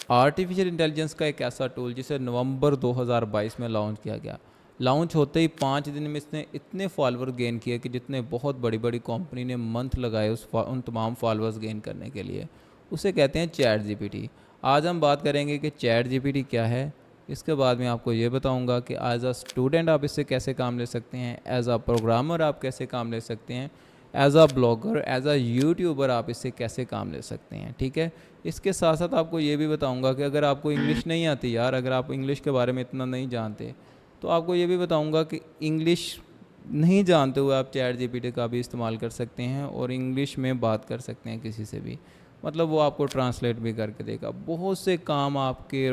Artificial intelligence का एक ऐसा टूल जिसे नवंबर 2022 में लॉन्च किया गया। लॉन्च होते ही 5 दिन में इसने इतने फॉलोअर गेन किए कि जितने बहुत बड़ी बड़ी कंपनी ने मंथ लगाए उन तमाम फॉलोअर्स गेन करने के लिए। उसे कहते हैं चैट जीपीटी। आज हम बात करेंगे कि चैट जीपीटी क्या है। इसके बाद मैं आपको ये बताऊंगा कि एज अ स्टूडेंट आप इससे कैसे काम ले सकते हैं, एज अ प्रोग्रामर आप कैसे काम ले सकते हैं, as a blogger, as a YouTuber आप इससे कैसे काम ले सकते हैं। ठीक है। इसके साथ साथ आपको ये भी बताऊंगा कि अगर आपको इंग्लिश नहीं आती यार, अगर आप इंग्लिश के बारे में इतना नहीं जानते, तो आपको ये भी बताऊंगा कि इंग्लिश नहीं जानते हुए आप चैट जीपीटी का भी इस्तेमाल कर सकते हैं और इंग्लिश में बात कर सकते हैं किसी से भी। मतलब वो आपको ट्रांसलेट भी करके देगा, बहुत से काम आपके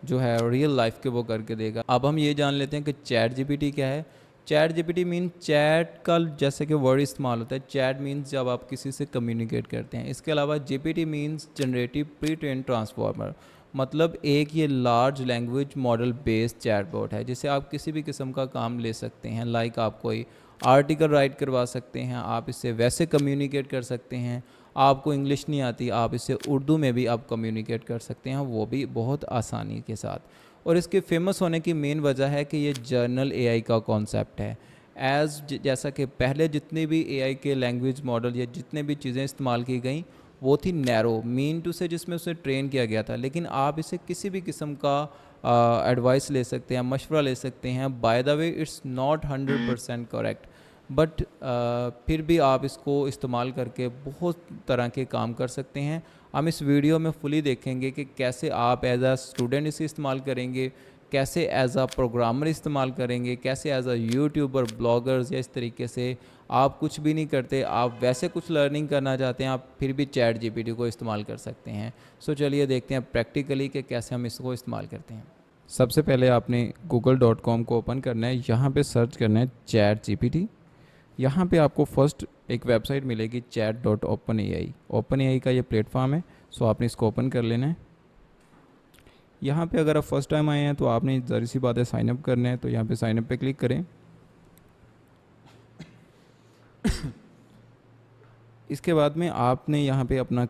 जो है रियल लाइफ के वो करके देगा। अब हम ये जान लेते हैं कि चैट जीपीटी क्या है। चैट जीपीटी मीन चैट का जैसे कि वर्ड इस्तेमाल होता है, चैट मीन्स जब आप किसी से कम्युनिकेट करते हैं। इसके अलावा GPT means generative pre train transformer, मतलब एक ये large language model based chatbot है जिससे आप किसी भी किस्म का काम ले सकते हैं। लाइक आप कोई आर्टिकल राइट करवा सकते हैं, आप इससे वैसे कम्युनिकेट कर सकते हैं। आपको इंग्लिश नहीं आती, आप इससे उर्दू में भी आप कम्युनिकेट कर सकते हैं, वो भी बहुत आसानी के साथ। और इसके फेमस होने की मेन वजह है कि ये जर्नल एआई का कॉन्सेप्ट है। जैसा कि पहले जितने भी एआई के लैंग्वेज मॉडल या जितने भी चीज़ें इस्तेमाल की गई वो थी नैरो मीन टू से, जिसमें उसे ट्रेन किया गया था। लेकिन आप इसे किसी भी किस्म का एडवाइस ले सकते हैं, मशवरा ले सकते हैं। By the way it's not 100% correct, but फिर भी आप इसको इस्तेमाल करके बहुत तरह के काम कर सकते हैं। हम इस वीडियो में फुली देखेंगे कि कैसे आप एज अ स्टूडेंट इसे इस्तेमाल करेंगे, कैसे एज अ प्रोग्रामर इस्तेमाल करेंगे, कैसे एज अ यूट्यूबर, ब्लॉगर्स, या इस तरीके से आप कुछ भी नहीं करते, आप वैसे कुछ लर्निंग करना चाहते हैं, आप फिर भी चैट जीपीटी को इस्तेमाल कर सकते हैं। सो चलिए देखते हैं प्रैक्टिकली कि कैसे हम इसको इस्तेमाल करते हैं। सबसे पहले आपने google.com को ओपन करना है, यहाँ पे सर्च करना है चैट जीपीटी। यहाँ पे आपको फर्स्ट एक वेबसाइट मिलेगी chat.openai। ओपन का ये प्लेटफॉर्म है, सो आपने इसको ओपन कर लेना है। यहाँ पे अगर आप फर्स्ट टाइम आए हैं तो आपने ज़रूरी सी बात है साइनअप करना है, तो यहाँ पे साइनअप पे क्लिक करें। इसके बाद में आपने यहाँ पे अपना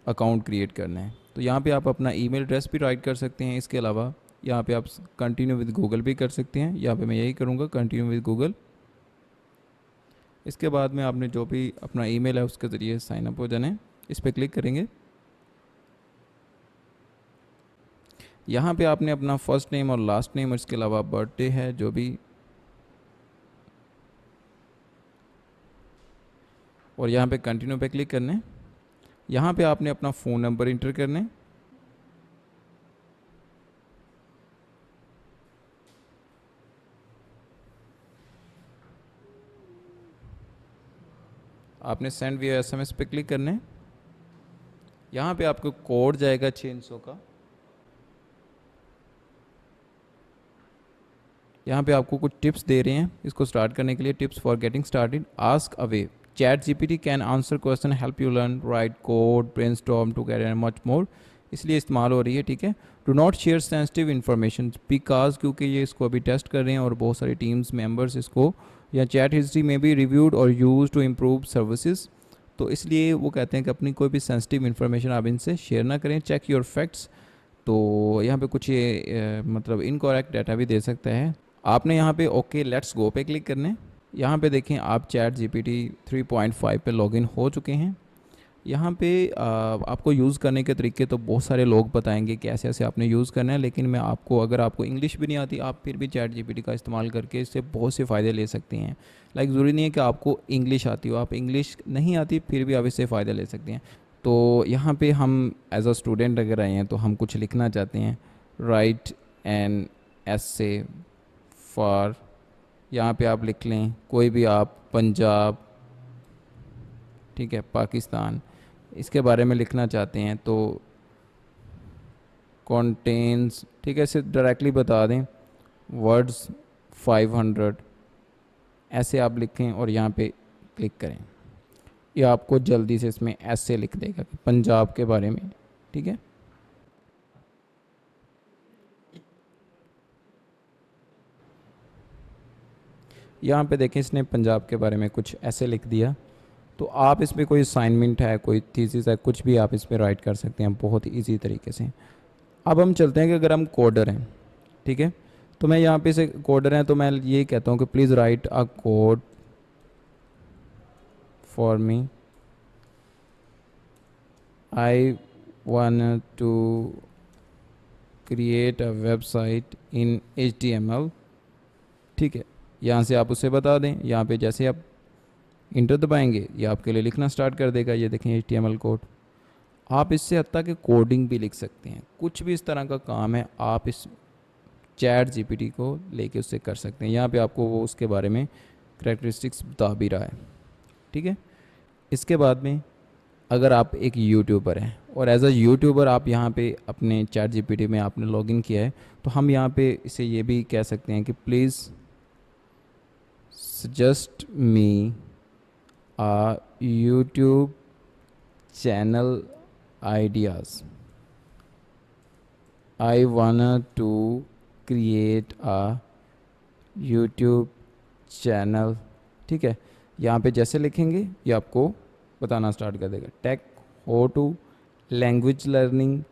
अकाउंट क्रिएट करना है, तो यहाँ पे आप अपना ईमेल एड्रेस भी राइट कर सकते हैं। इसके अलावा यहाँ पे आप कंटिन्यू विद गूगल भी कर सकते हैं। यहाँ पे मैं यही करूँगा, कंटिन्यू विद गूगल। इसके बाद में आपने जो भी अपना ईमेल है उसके ज़रिए साइन अप हो जाना है, इस पर क्लिक करेंगे। यहाँ पे आपने अपना फर्स्ट नेम और लास्ट नेम और इसके अलावा बर्थडे है जो भी, और यहाँ पे कंटिन्यू पे क्लिक करना है। यहाँ पे आपने अपना फ़ोन नंबर इंटर करना है। आपने सेंड विया एसएमएस पे क्लिक करना है। यहाँ पे आपको कोड जाएगा 600 का। यहाँ पे आपको कुछ टिप्स दे रहे हैं इसको स्टार्ट करने के लिए। Tips for getting started, ask away. Chat GPT can answer question, help you learn, right code, brainstorm together and much more. इसलिए इस्तेमाल हो रही है, ठीक है। Do not share sensitive information because, क्योंकि ये इसको अभी टेस्ट कर रहे हैं और बहुत सारी टीम्स मेंबर्स इसको या चैट हिस्ट्री में भी रिव्यूड और यूज टू इम्प्रूव सर्विसेज, तो इसलिए वो कहते हैं कि अपनी कोई भी सेंसिटिव इन्फॉर्मेशन आप इनसे शेयर ना करें। चेक योर फैक्ट्स, तो यहाँ पे कुछ ये मतलब इनकरेक्ट डाटा भी दे सकता है। आपने यहाँ पे ओके लेट्स गो पे क्लिक करना है। यहाँ पे देखें आप चैट जीपीटी 3.5 पे लॉगिन हो चुके हैं। यहाँ पे आपको यूज़ करने के तरीके तो बहुत सारे लोग बताएंगे कि ऐसे ऐसे आपने यूज़ करना है, लेकिन मैं आपको, अगर आपको इंग्लिश भी नहीं आती आप फिर भी चैट जीपीटी का इस्तेमाल करके इससे बहुत से फ़ायदे ले सकते हैं। लाइक ज़रूरी नहीं है कि आपको इंग्लिश आती हो, आप इंग्लिश नहीं आती फिर भी आप इससे फ़ायदे ले सकते हैं। तो यहाँ पे हम एज अ स्टूडेंट अगर आए हैं तो हम कुछ लिखना चाहते हैं, राइट एन एसे फॉर, यहाँ पे आप लिख लें कोई भी, आप पंजाब, ठीक है, पाकिस्तान, इसके बारे में लिखना चाहते हैं तो कॉन्टेंस, ठीक है, इसे डायरेक्टली बता दें, वर्ड्स 500, ऐसे आप लिखें और यहाँ पे क्लिक करें। ये आपको जल्दी से इसमें ऐसे लिख देगा कि पंजाब के बारे में, ठीक है। यहाँ पे देखें इसने पंजाब के बारे में कुछ ऐसे लिख दिया। तो आप इसमें कोई असाइनमेंट है, कोई थीसिस है, कुछ भी आप इसमें राइट कर सकते हैं बहुत ईजी तरीके से। अब हम चलते हैं कि अगर हम कोडर हैं, ठीक है, तो मैं यहाँ पे से कोडर हैं तो मैं ये कहता हूँ कि please write a code for me, I want to create a website in HTML, ठीक है। यहाँ से आप उसे बता दें, यहाँ पे जैसे आप इंटर दबाएंगे ये आपके लिए लिखना स्टार्ट कर देगा। ये देखें HTML कोड। आप इससे हद तक कोडिंग भी लिख सकते हैं, कुछ भी इस तरह का काम है आप इस चैट GPT को लेके उससे कर सकते हैं। यहाँ पे आपको वो उसके बारे में करेक्टरिस्टिक्स बता भी रहा है, ठीक है। इसके बाद में अगर आप एक यूट्यूबर हैं और एज अ यूट्यूबर आप यहाँ पे अपने चैट GPT में आपने लॉगिन किया है, तो हम यहाँ पे इसे ये भी कह सकते हैं कि please suggest me a YouTube channel ideas, I want to create a YouTube channel, ठीक है। यहाँ पे जैसे लिखेंगे ये आपको बताना स्टार्ट कर देगा। टेक, हो टू, लैंग्वेज लर्निंग,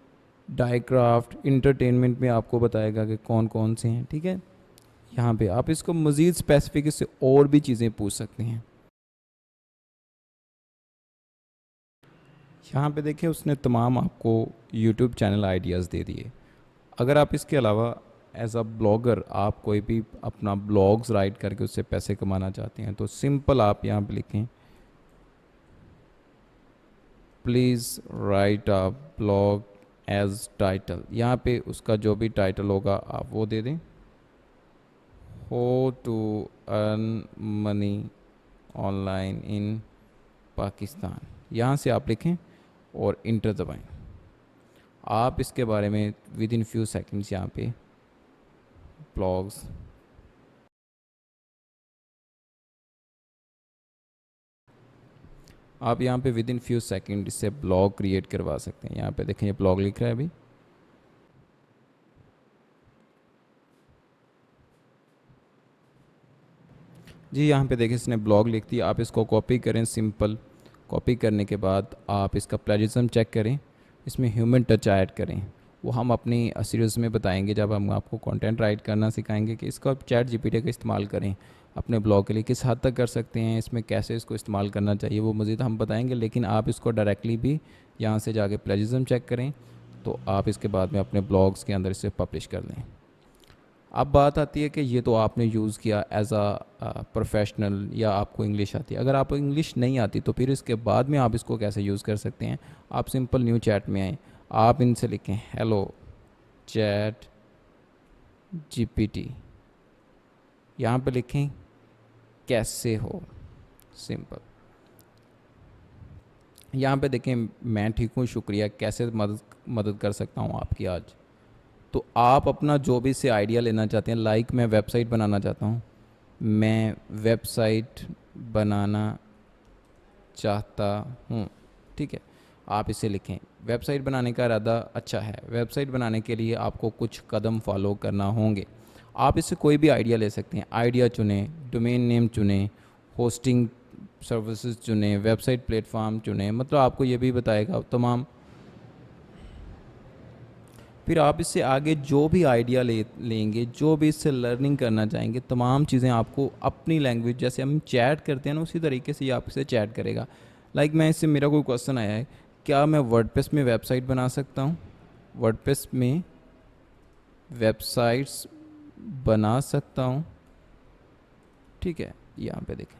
डाईक्राफ्ट, इंटरटेनमेंट में आपको बताएगा कि कौन कौन से हैं, ठीक है। यहाँ पे आप इसको मज़ीद स्पेसिफिक इससे और भी चीज़ें पूछ सकते हैं। यहाँ पे देखिए उसने तमाम आपको यूट्यूब चैनल आइडियाज़ दे दिए। अगर आप इसके अलावा एज अ ब्लॉगर आप कोई भी अपना ब्लॉग्स राइट करके उससे पैसे कमाना चाहते हैं तो सिंपल आप यहाँ पे लिखें please write a blog as title. यहाँ पे उसका जो भी टाइटल होगा आप वो दे दें, how to earn money online in Pakistan. यहाँ से आप लिखें और इंटर दबाएं। आप इसके बारे में विद इन फ्यू सेकंड्स यहाँ पे ब्लॉग्स आप यहाँ पे विद इन फ्यू सेकंड इससे ब्लॉग क्रिएट करवा सकते हैं। यहाँ पे देखें ये ब्लॉग लिख रहा है अभी। जी यहाँ पे देखिए इसने ब्लॉग लिख दिया। आप इसको कॉपी करें, सिंपल कॉपी करने के बाद आप इसका प्लेजरिज्म चेक करें, इसमें ह्यूमन टच ऐड करें। वो हम अपनी सीरीज़ में बताएंगे जब हम आपको कंटेंट राइट करना सिखाएंगे कि इसका चैट GPT का इस्तेमाल करें अपने ब्लॉग के लिए, किस हद तक कर सकते हैं, इसमें कैसे इसको इस्तेमाल करना चाहिए वो मज़ीद हम बताएंगे। लेकिन आप इसको डायरेक्टली भी यहाँ से जाके प्लेजरिज्म चेक करें तो आप इसके बाद में अपने ब्लॉग्स के अंदर इसे पब्लिश कर लें। अब बात आती है कि ये तो आपने यूज़ किया एज अ प्रोफेशनल या आपको इंग्लिश आती है। अगर आपको इंग्लिश नहीं आती तो फिर इसके बाद में आप इसको कैसे यूज़ कर सकते हैं। आप सिंपल न्यू चैट में आएँ, आप इनसे लिखें हेलो चैट GPT, यहाँ पे लिखें कैसे हो, सिंपल। यहाँ पे देखें मैं ठीक हूँ, शुक्रिया, कैसे मदद कर सकता हूँ आपकी आज। तो आप अपना जो भी से आइडिया लेना चाहते हैं, लाइक मैं वेबसाइट बनाना चाहता हूँ, मैं वेबसाइट बनाना चाहता हूँ, ठीक है। आप इसे लिखें। वेबसाइट बनाने का इरादा अच्छा है। वेबसाइट बनाने के लिए आपको कुछ कदम फॉलो करना होंगे। आप इससे कोई भी आइडिया ले सकते हैं। आइडिया चुनें, डोमेन नेम चुनें, होस्टिंग सर्विसेज चुनें, वेबसाइट प्लेटफॉर्म चुनें, मतलब आपको ये भी बताएगा तमाम। फिर आप इससे आगे जो भी आइडिया लेंगे, जो भी इससे लर्निंग करना चाहेंगे, तमाम चीज़ें आपको अपनी लैंग्वेज, जैसे हम चैट करते हैं ना उसी तरीके से ये आपसे चैट करेगा। लाइक मैं इससे, मेरा कोई क्वेश्चन आया है, क्या मैं वर्डप्रेस में वेबसाइट बना सकता हूँ? वर्डप्रेस में वेबसाइट्स बना सकता हूँ, ठीक है। यहाँ पे देखें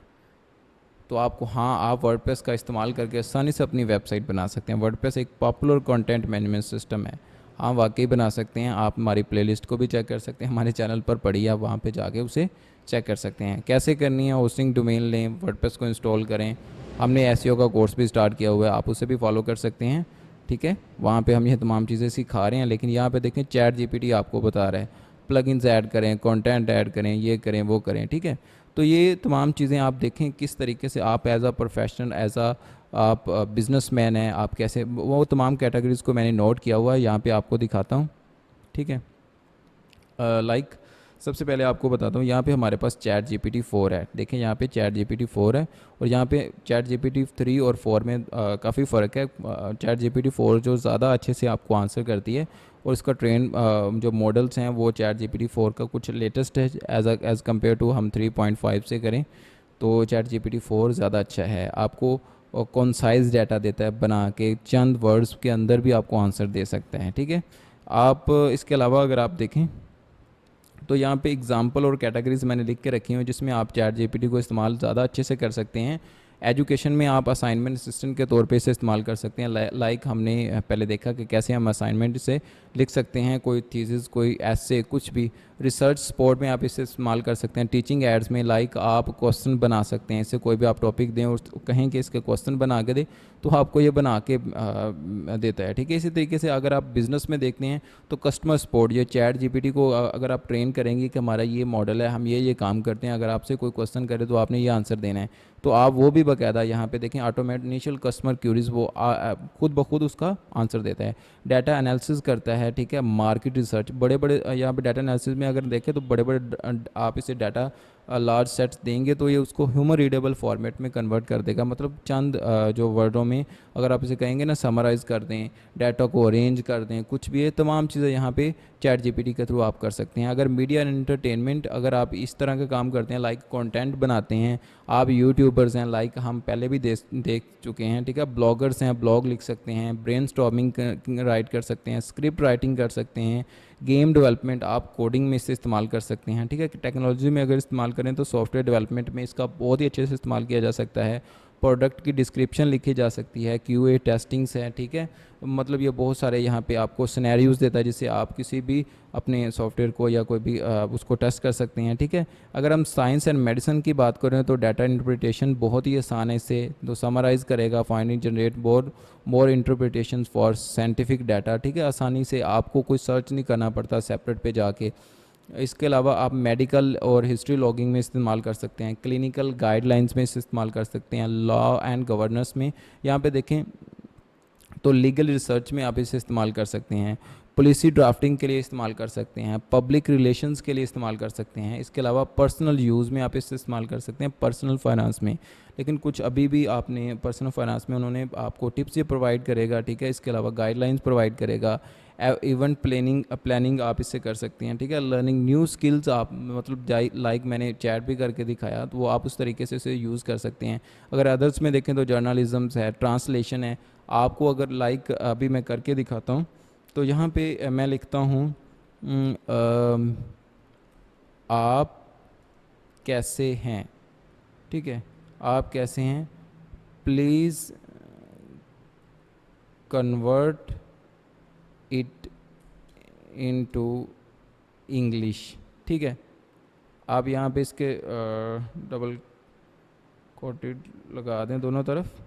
तो आपको, हाँ, आप वर्डप्रेस का इस्तेमाल करके आसानी से अपनी वेबसाइट बना सकते हैं। वर्डप्रेस एक पॉपुलर कंटेंट मैनेजमेंट सिस्टम है। हाँ वाकई बना सकते हैं। आप हमारी प्लेलिस्ट को भी चेक कर सकते हैं, हमारे चैनल पर पड़ी है, आप वहाँ पे जाके उसे चेक कर सकते हैं। कैसे करनी है, होस्टिंग डोमेन लें, वर्डप्रेस को इंस्टॉल करें। हमने एसईओ का कोर्स भी स्टार्ट किया हुआ है, आप उसे भी फॉलो कर सकते हैं, ठीक है। वहाँ पे हम ये तमाम चीज़ें सिखा रहे हैं। लेकिन यहाँ पे देखें चैट GPT आपको बता रहा है प्लगइन्स ऐड करें, कंटेंट ऐड करें, ये करें, वो करें, ठीक है। तो ये तमाम चीज़ें आप देखें किस तरीके से आप as a professional, as a आप बिजनेसमैन हैं, आप कैसे, वो तमाम कैटेगरीज़ को मैंने नोट किया हुआ है, यहाँ पे आपको दिखाता हूँ, ठीक है। लाइक सबसे पहले आपको बताता हूँ, यहाँ पे हमारे पास चैट जीपीटी 4 है। देखें यहाँ पे चैट जीपीटी 4 है और यहाँ पे चैट जीपीटी 3 और 4 में काफ़ी फ़र्क है। चैट जीपीटी 4 जो ज़्यादा अच्छे से आपको आंसर करती है और इसका जो मॉडल्स हैं वो चैट जीपीटी 4 का कुछ लेटेस्ट है एज़ कम्पेयर टू हम 3.5 से करें तो चैट जीपीटी 4 ज़्यादा अच्छा है। आपको कॉन्साइज डाटा देता है बना के, चंद वर्ड्स के अंदर भी आपको आंसर दे सकते हैं, ठीक है। आप इसके अलावा अगर आप देखें तो यहाँ पे एग्जाम्पल और कैटेगरीज मैंने लिख के रखी हुई जिसमें आप चैट जीपीटी को इस्तेमाल ज़्यादा अच्छे से कर सकते हैं। एजुकेशन में आप असाइनमेंट असिस्टेंट के तौर पे इसे इस्तेमाल कर सकते हैं। लाइक हमने पहले देखा कि कैसे हम असाइनमेंट से लिख सकते हैं, कोई थीसिस, कोई ऐसे कुछ भी। रिसर्च सपोर्ट में आप इसे इस्तेमाल कर सकते हैं। टीचिंग एड्स में लाइक आप क्वेश्चन बना सकते हैं, इससे कोई भी आप टॉपिक दें और कहें कि इसके क्वेश्चन बना के दे तो आपको ये बना के देता है, ठीक है। इसी तरीके से अगर आप बिज़नेस में देखते हैं तो कस्टमर सपोर्ट, ये चैट जीपीटी को अगर आप ट्रेन करेंगे कि हमारा ये मॉडल है, हम ये काम करते हैं, अगर आपसे कोई क्वेश्चन करे तो आपने ये आंसर देना है, तो आप वो भी बाकायदा यहाँ पे देखें ऑटोमेट इनिशियल कस्टमर क्यूरीज वो खुद ब खुद उसका आंसर देता है। डाटा एनालिसिस करता है, ठीक है। मार्केट रिसर्च, बड़े बड़े यहाँ पे डाटा एनालिसिस में अगर देखें तो बड़े बड़े आप इसे डाटा लार्ज सेट्स देंगे तो ये उसको ह्यूमन रीडेबल फॉर्मेट में कन्वर्ट कर देगा। मतलब चंद जो वर्डों में अगर आप इसे कहेंगे ना समराइज़ कर दें, डाटा को अरेंज कर दें, कुछ भी है, तमाम चीज़ें यहाँ पे चैट जीपीटी के थ्रू आप कर सकते हैं। अगर मीडिया एंड एंटरटेनमेंट, अगर आप इस तरह का काम करते हैं, लाइक कंटेंट बनाते हैं, आप यूट्यूबर्स हैं, लाइक हम पहले भी देख चुके हैं, ठीक है। ब्लॉगर्स हैं, ब्लॉग लिख सकते हैं, ब्रेनस्टॉर्मिंग राइट कर सकते हैं, स्क्रिप्ट राइटिंग कर सकते हैं, गेम डेवलपमेंट आप कोडिंग में इसे इस्तेमाल कर सकते हैं, ठीक है। टेक्नोलॉजी में अगर इस्तेमाल करें तो सॉफ्टवेयर डेवलपमेंट में इसका बहुत ही अच्छे से इस्तेमाल किया जा सकता है। प्रोडक्ट की डिस्क्रिप्शन लिखी जा सकती है, क्यूए टेस्टिंग्स है, ठीक है। मतलब ये बहुत सारे यहाँ पे आपको सिनेरियोज देता है जिससे आप किसी भी अपने सॉफ्टवेयर को या कोई भी उसको टेस्ट कर सकते हैं, ठीक है। अगर हम साइंस एंड मेडिसिन की बात करें तो डाटा इंटरप्रिटेशन बहुत ही आसान है, इससे तो समराइज़ करेगा, finding generate more interpretation for scientific data, ठीक है। आसानी से आपको कोई सर्च नहीं करना पड़ता सेपरेट पे जाके। इसके अलावा आप मेडिकल और हिस्ट्री लॉगिंग में इस्तेमाल कर सकते हैं, क्लिनिकल गाइडलाइंस में इसे इस्तेमाल कर सकते हैं, लॉ एंड गवर्नेंस में यहाँ पे देखें तो लीगल रिसर्च में आप इसे इस्तेमाल कर सकते हैं, पॉलिसी ड्राफ्टिंग के लिए इस्तेमाल कर सकते हैं, पब्लिक रिलेशंस के लिए इस्तेमाल कर सकते हैं। इसके अलावा पर्सनल यूज़ में आप इसे इस्तेमाल कर सकते हैं, पर्सनल फाइनेंस में। लेकिन कुछ अभी भी आपने पर्सनल फाइनेंस में उन्होंने आपको टिप्स ये प्रोवाइड करेगा, ठीक है। इसके अलावा गाइडलाइंस प्रोवाइड करेगा, इवेंट प्लानिंग आप इससे कर सकते हैं, ठीक है। लर्निंग न्यू स्किल्स आप मतलब लाइक मैंने चैट भी करके दिखाया तो वो आप उस तरीके से इसे यूज़ कर सकते हैं। अगर अदर्स में देखें तो जर्नलिज्म है, ट्रांसलेशन है। आपको अगर लाइक अभी मैं करके दिखाता हूँ तो यहाँ पे मैं लिखता हूँ आप कैसे हैं, ठीक है। आप कैसे हैं, please convert it into English, ठीक है। आप यहाँ पे इसके डबल कोटेड लगा दें दोनों तरफ।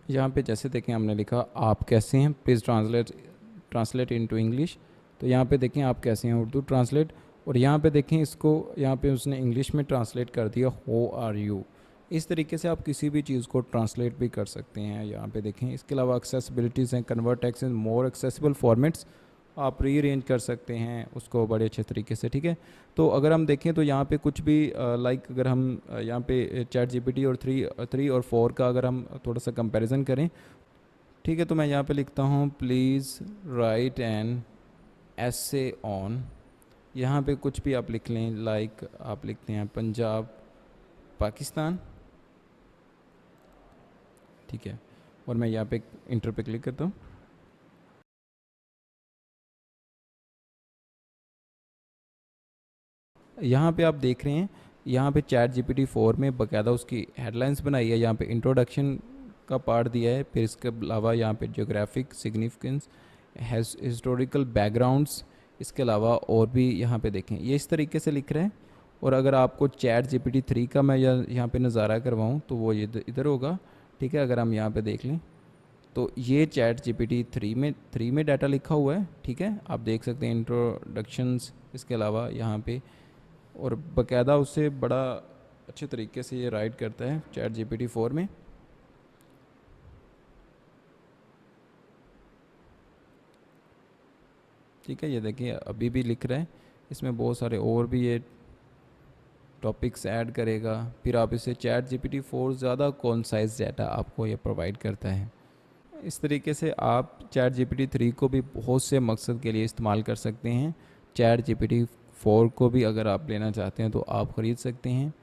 यहाँ पे जैसे देखें हमने लिखा आप कैसे हैं, प्लीज़ ट्रांसलेट इनटू इंग्लिश। तो यहाँ पे देखें आप कैसे हैं उर्दू ट्रांसलेट, और यहाँ पे देखें इसको यहाँ पे उसने इंग्लिश में ट्रांसलेट कर दिया हो आर यू। इस तरीके से आप किसी भी चीज़ को ट्रांसलेट भी कर सकते हैं। यहाँ पे देखें इसके अलावा एक्सेसिबिलिटीज़ हैं, convert text in more accessible formats, आप रीअरेंज कर सकते हैं उसको बड़े अच्छे तरीके से, ठीक है। तो अगर हम देखें तो यहाँ पे कुछ भी लाइक अगर हम यहाँ पे चैट जीपीटी और थ्री और 4 का अगर हम थोड़ा सा कंपैरिजन करें, ठीक है। तो मैं यहाँ पे लिखता हूँ please write an essay on, यहाँ पे कुछ भी आप लिख लें, लाइक आप लिखते हैं पंजाब पाकिस्तान, ठीक है। और मैं यहाँ पे इंटर पे क्लिक करता हूँ। यहाँ पे आप देख रहे हैं यहाँ पे चैट जीपीटी 4 में बाकायदा उसकी हेडलाइंस बनाई है, यहाँ पे इंट्रोडक्शन का पार्ट दिया है, फिर इसके अलावा यहाँ पे ज्योग्राफिक सिग्निफिकेंस, हिस्टोरिकल बैकग्राउंड्स, इसके अलावा और भी यहाँ पे देखें ये इस तरीके से लिख रहे हैं। और अगर आपको चैट जीपीटी 3 का मैं यहाँ पे नज़ारा करवाऊँ तो वो ये इधर होगा, ठीक है। अगर हम यहाँ पे देख लें तो ये चैट जीपीटी 3 में डाटा लिखा हुआ है, ठीक है। आप देख सकते हैं इंट्रोडक्शंस, इसके अलावा यहाँ पे, और बाकायदा उससे बड़ा अच्छे तरीके से ये राइट करता है चैट जीपीटी 4 में। ठीक है, ये देखिए अभी भी लिख रहे हैं, इसमें बहुत सारे और भी ये टॉपिक्स ऐड करेगा। फिर आप इसे ChatGPT 4 ज़्यादा कॉन्साइज डाटा आपको ये प्रोवाइड करता है। इस तरीके से आप ChatGPT 3 को भी बहुत से मकसद के लिए इस्तेमाल कर सकते हैं। ChatGPT 4 को भी अगर आप लेना चाहते हैं तो आप ख़रीद सकते हैं।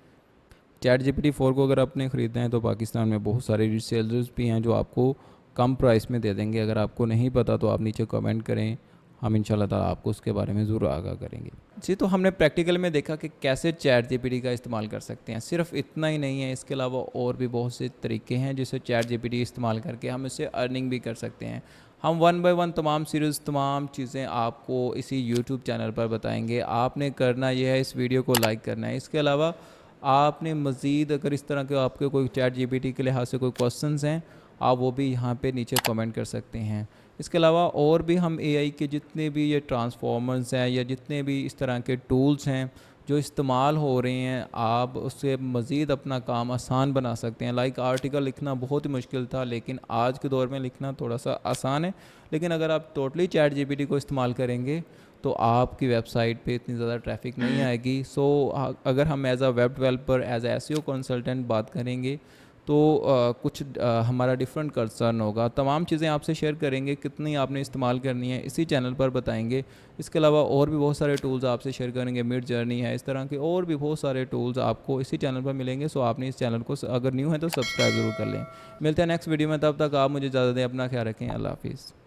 ChatGPT 4 को अगर आपने ख़रीदना है तो पाकिस्तान में बहुत सारे रीसेलर्स भी हैं जो आपको कम प्राइस में दे देंगे। अगर आपको नहीं पता तो आप नीचे कमेंट करें, हम इंशाल्लाह ताला आपको उसके बारे में ज़रूर आगाह करेंगे। जी, तो हमने प्रैक्टिकल में देखा कि कैसे ChatGPT का इस्तेमाल कर सकते हैं। सिर्फ इतना ही नहीं है, इसके अलावा और भी बहुत से तरीके हैं जिससे ChatGPT इस्तेमाल करके हम इससे अर्निंग भी कर सकते हैं। हम 1 बाय 1 तमाम सीरीज़, तमाम चीज़ें आपको इसी यूट्यूब चैनल पर बताएंगे। आपने करना यह है, इस वीडियो को लाइक करना है। इसके अलावा आपने मज़ीद अगर इस तरह के आपके कोई ChatGPT के लिहाज से कोई क्वेश्चंस हैं, आप वो भी यहाँ पे नीचे कमेंट कर सकते हैं। इसके अलावा और भी हम AI के जितने भी ये ट्रांसफॉर्मर्स हैं या जितने भी इस तरह के टूल्स हैं जो इस्तेमाल हो रहे हैं, आप उससे मज़ीद अपना काम आसान बना सकते हैं। लाइक आर्टिकल लिखना बहुत ही मुश्किल था, लेकिन आज के दौर में लिखना थोड़ा सा आसान है। लेकिन अगर आप टोटली ChatGPT को इस्तेमाल करेंगे तो आपकी वेबसाइट पे इतनी ज़्यादा ट्रैफिक नहीं आएगी। सो अगर हम as a web developer, as a SEO consultant बात करेंगे तो कुछ हमारा डिफरेंट कंसर्न होगा। तमाम चीज़ें आपसे शेयर करेंगे, कितनी आपने इस्तेमाल करनी है इसी चैनल पर बताएंगे। इसके अलावा और भी बहुत सारे टूल्स आपसे शेयर करेंगे, मिड जर्नी है, इस तरह के और भी बहुत सारे टूल्स आपको इसी चैनल पर मिलेंगे। सो आपने इस चैनल को अगर न्यू है तो सब्सक्राइब ज़रूर कर लें। मिलते हैं नेक्स्ट वीडियो में, तब तक आप मुझे इजाज़त दें, अपना ख्याल रखें। अल्लाह हाफिज़।